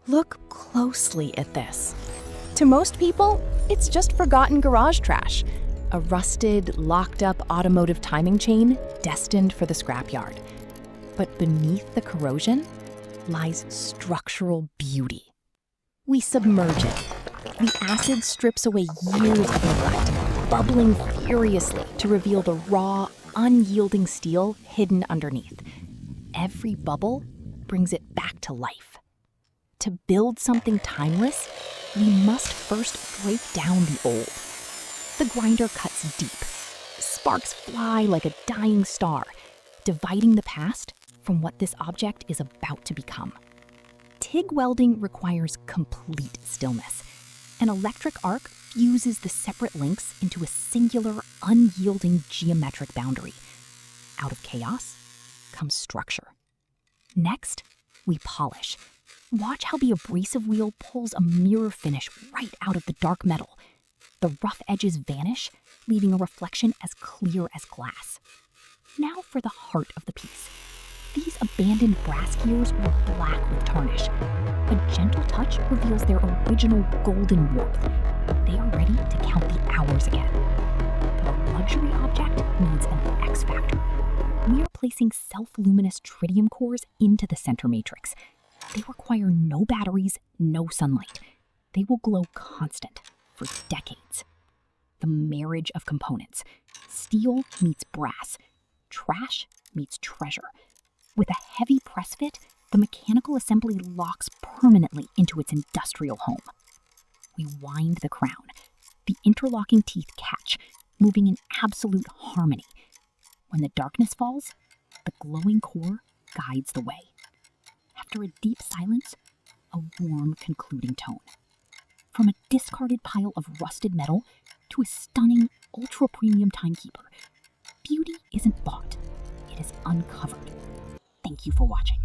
Look closely at this. To most people, it's just forgotten garage trash. A rusted, locked-up automotive timing chain destined for the scrapyard. But beneath the corrosion lies structural beauty. We submerge it. The acid strips away years of neglect, bubbling furiously to reveal the raw, unyielding steel hidden underneath. Every bubble brings it back to life. To build something timeless, we must first break down the old. The grinder cuts deep. Sparks fly like a dying star, dividing the past from what this object is about to become. TIG welding requires complete stillness. An electric arc fuses the separate links into a singular, unyielding geometric boundary. Out of chaos comes structure. Next, we polish. Watch how the abrasive wheel pulls a mirror finish right out of the dark metal. The rough edges vanish, leaving a reflection as clear as glass. Now for the heart of the piece. These abandoned brass gears were black with tarnish. A gentle touch reveals their original golden warmth. They are ready to count the hours again. But a luxury object needs an X factor. We are placing self-luminous tritium cores into the center matrix. They require no batteries, no sunlight. They will glow constant for decades. The marriage of components. Steel meets brass. Trash meets treasure. With a heavy press fit, the mechanical assembly locks permanently into its industrial home. We wind the crown. The interlocking teeth catch, moving in absolute harmony. When the darkness falls, the glowing core guides the way. After a deep silence, a warm concluding tone. From a discarded pile of rusted metal to a stunning, ultra-premium timekeeper, beauty isn't bought, it is uncovered. Thank you for watching.